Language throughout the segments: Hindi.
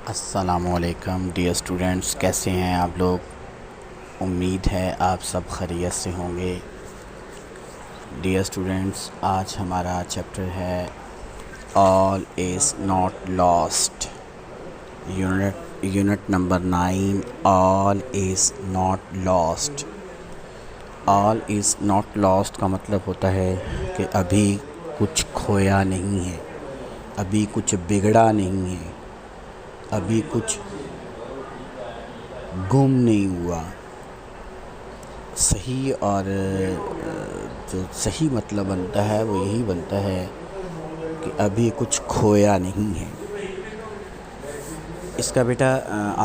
अस्सलामुअलैकुम डियर स्टूडेंट्स, कैसे हैं आप लोग। उम्मीद है आप सब खैरियत से होंगे। डियर स्टूडेंट्स, आज हमारा चैप्टर है all is not lost. Unit number 9, all is not lost. All is not lost का मतलब होता है कि अभी कुछ खोया नहीं है, अभी कुछ बिगड़ा नहीं है, अभी कुछ गुम नहीं हुआ। सही और जो सही मतलब बनता है वो यही बनता है कि अभी कुछ खोया नहीं है। इसका बेटा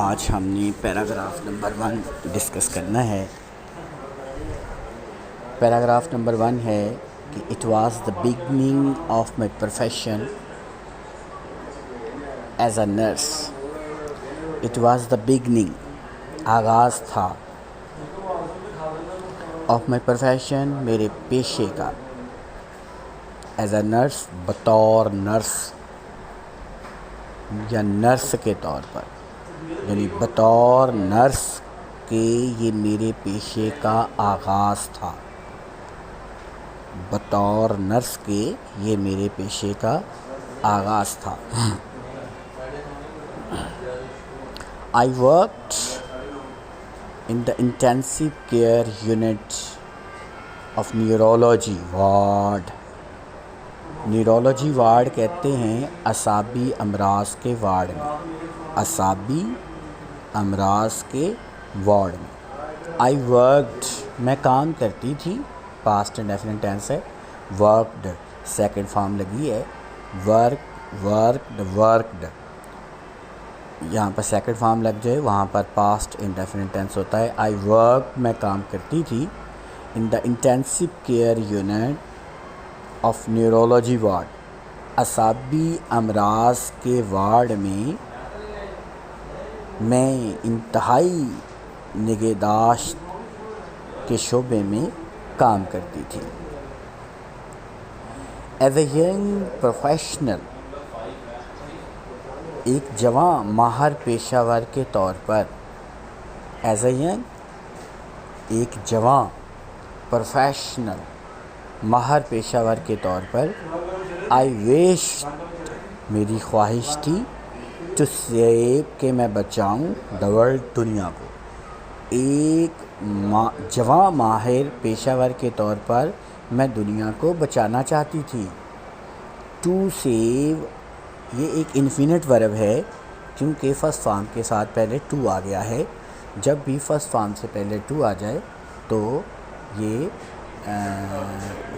आज हमने पैराग्राफ नंबर 1 डिस्कस करना है। पैराग्राफ नंबर 1 है कि it was the beginning of my profession as a nurse. It was the beginning, आगाज़ था, ऑफ माई प्रोफेशन, मेरे पेशे का, एज अ नर्स, बतौर नर्स या नर्स के तौर पर, यानी बतौर नर्स के ये मेरे पेशे का आगाज़ था। बतौर नर्स के ये मेरे पेशे का आगाज़ था। I worked in the intensive care unit of neurology ward। Neurology ward कहते हैं असाबी अमराज के वार्ड में, असाबी अमराज के वार्ड में। आई वर्कड, मैं काम करती थी, पास्ट इंडेफिनिट टेंस है। वर्कड सेकंड फॉर्म लगी है, वर्कड यहाँ पर सेकंड फॉर्म लग जाए, वहाँ पर पास्ट इंडेफिनिट टेंस होता है। आई वर्क, मैं काम करती थी, in the intensive care unit of neurology ward, असाबी अमराज के वार्ड में मैं इंतहाई निगहदाश्त के शोबे में काम करती थी। एज ए यंग प्रोफेशनल, एक जवान माहर पेशावर के तौर पर, एज ए यंग, एक जवान प्रोफेशनल माहर पेशावर के तौर पर, आई विश, मेरी ख्वाहिश थी, टू सेव, कि मैं बचाऊं, द वर्ल्ड, दुनिया को। एक जवान माहिर पेशावर के तौर पर मैं दुनिया को बचाना चाहती थी। टू सेव, ये एक इन्फिनिट वर्ब है क्योंकि फ़र्स्ट फॉर्म के साथ पहले टू आ गया है। जब भी फ़र्स्ट फॉर्म से पहले टू आ जाए तो ये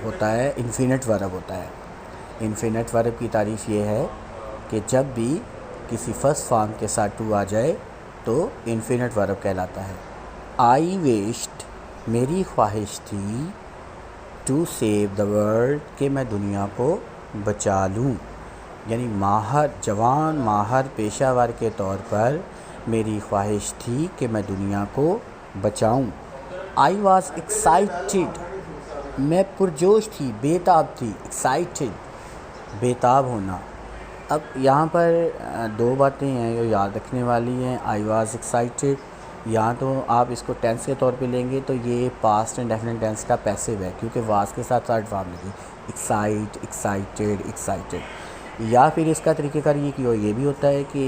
होता है इन्फिनिट वर्ब होता है। इन्फिनिट वर्ब की तारीफ़ ये है कि जब भी किसी फ़र्स्ट फॉर्म के साथ टू आ जाए तो इन्फिनिट वर्ब कहलाता है। आई विश्ड, मेरी ख्वाहिश थी, टू सेव द वर्ल्ड, कि मैं दुनिया को बचा लूँ। यानी माहर, जवान माहर पेशावर के तौर पर मेरी ख्वाहिश थी कि मैं दुनिया को बचाऊं। आई वॉज एक्साइटेड, मैं पुरजोश थी, बेताब थी। एक्साइटेड, बेताब होना। अब यहाँ पर दो बातें हैं जो याद रखने वाली हैं। आई वॉज एक्साइटेड, यहाँ तो आप इसको टेंस के तौर पे लेंगे तो ये पास्ट इंडेफिनिट टेंस का पैसिव है क्योंकि वाज के साथ थर्ड फॉर्म लगी, एक्साइट, एक्साइटेड, एक्साइटेड। या फिर इसका तरीक़ेकार ये भी होता है कि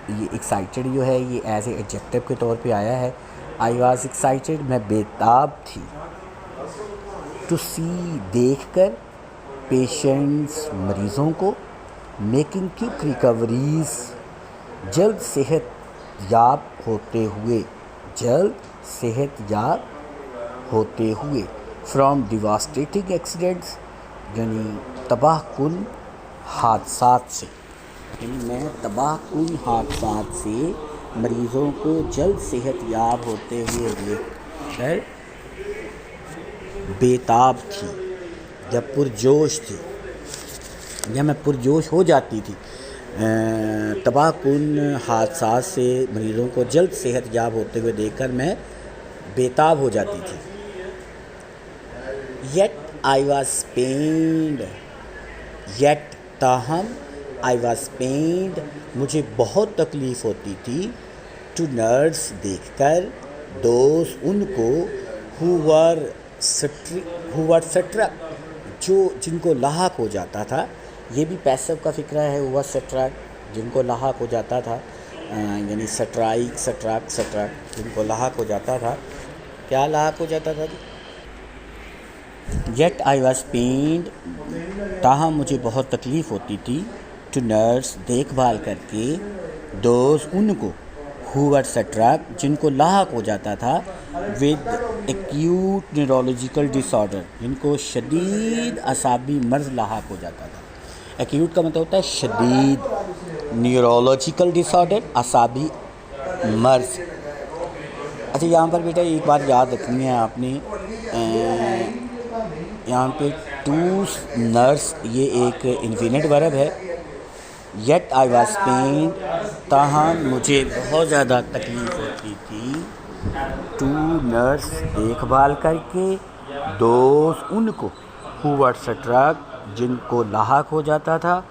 ये एक्साइटेड जो है ये एज ए एडजेक्टिव के तौर पे आया है। आई वाज एक्साइटेड, मैं बेताब थी। टू सी, देखकर, पेशेंट्स, मरीज़ों को, मेकिंग क्विक रिकवरीज, जल्द सेहत याब होते हुए, जल्द सेहत याब होते हुए, फ्रॉम डिवास्टेटिंग एक्सीडेंट्स, यानी तबाहकुन हादसात से, यानी मैं तबाहकुन हादसात से मरीज़ों को जल्द सेहत याब होते हुए देखकर बेताब थी या पुरजोश थी, या मैं पुरजोश हो जाती थी। तबाहकुन हादसात से मरीज़ों को जल्द सेहत याब होते हुए देखकर मैं बेताब हो जाती थी। Yet I was pained, yet, ताहम, आई वॉज पेन्ड, मुझे बहुत तकलीफ़ होती थी, टू नर्स देखकर, दोस उनको, हु वर स्ट्रक, जो जिनको लाहक हो जाता था। ये भी पैसिव का फ़िक्रा है, हुआ स्ट्रक, जिनको लाहक हो जाता था, यानी स्ट्रक जिनको लाहक हो जाता था। क्या लाहक हो जाता था? येट आई वॉज पेन्ड, ताहम मुझे बहुत तकलीफ़ होती थी, टू नर्स देखभाल करके, दोज उनको, हु वर स्ट्रक जिनको लाहक हो जाता था, विद एक्यूट न्यूरोलॉजिकल डिसऑर्डर जिनको शदीद असाबी मर्ज़ लाहक हो जाता था। एक्यूट का मतलब होता है शदीद, न्यूरोलॉजिकल डिसऑर्डर असाबी मर्ज़। अच्छा, यहाँ पर बेटा एक बात याद रखनी है आपने, यहाँ पे टू नर्स ये एक इन्फिनिट वर्ब है। येट आई वॉज पेन्ड, ताहम मुझे बहुत ज़्यादा तकलीफ़ होती थी, टू नर्स देखभाल करके, दोस्त उनको, हु वर स्ट्रक जिनको लाहक हो जाता था,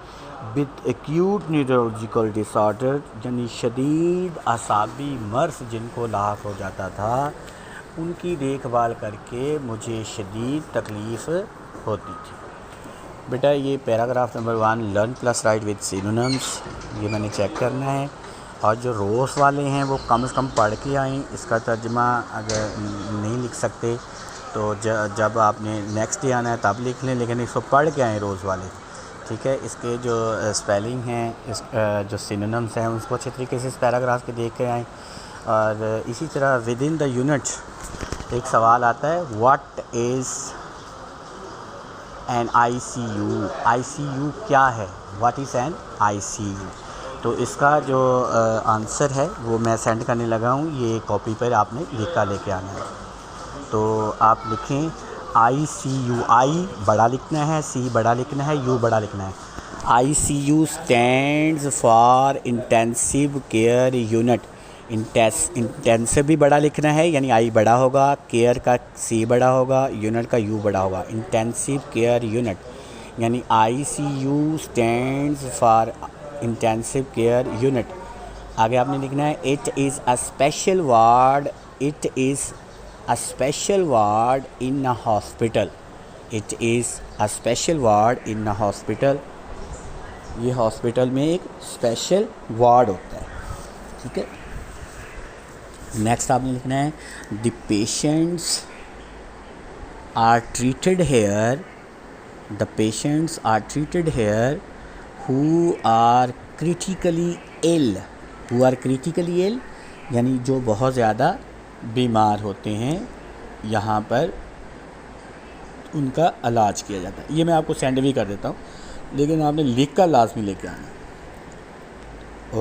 विद एक्यूट न्यूरोलॉजिकल डिसऑर्डर यानी शदीद असाबी मर्ज़ जिनको लाहक हो जाता था, उनकी देखभाल करके मुझे शदीद तकलीफ़ होती थी। बेटा ये paragraph number 1 learn plus right with synonyms, ये मैंने चेक करना है। और जो रोज़ वाले हैं वो कम से कम पढ़ के आएँ। इसका तर्जुमा अगर नहीं लिख सकते तो जब आपने नेक्स्ट डे आना है तब लिख लें, लेकिन इसको पढ़ के आएँ रोज़ वाले, ठीक है। इसके जो स्पेलिंग हैं, जो सिनोनिम्स हैं, उसको अच्छे तरीके से इस पैराग्राफ के देख के आएँ। और इसी तरह विद इन द यूनिट एक सवाल आता है, what is an ICU, ICU क्या है, व्हाट इज़ एन ICU। तो इसका जो आंसर है वो मैं सेंड करने लगा हूँ, ये कॉपी पर आपने लिख कर लेके आना है। तो आप लिखें ICU, I बड़ा लिखना है, C बड़ा लिखना है, U बड़ा लिखना है। ICU stands for intensive care unit. Intensive भी बड़ा लिखना है, यानी आई बड़ा होगा, केयर का C बड़ा होगा, यूनिट का U बड़ा होगा। इंटेंसिव केयर यूनिट यानी ICU stands for intensive care unit. आगे आपने लिखना है it is a special ward, it is a special ward in a hospital, it is a special ward in a hospital. ये हॉस्पिटल में एक स्पेशल वार्ड होता है, ठीक है। नेक्स्ट आपने लिखना है the patients are treated here, the patients are treated here who are critically ill, who are critically ill यानी जो बहुत ज़्यादा बीमार होते हैं, यहाँ पर उनका इलाज किया जाता है। ये मैं आपको सेंड भी कर देता हूँ, लेकिन आपने लिख कर लाजमी लेके आना।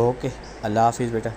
ओके, अल्लाह हाफिज़ बेटा।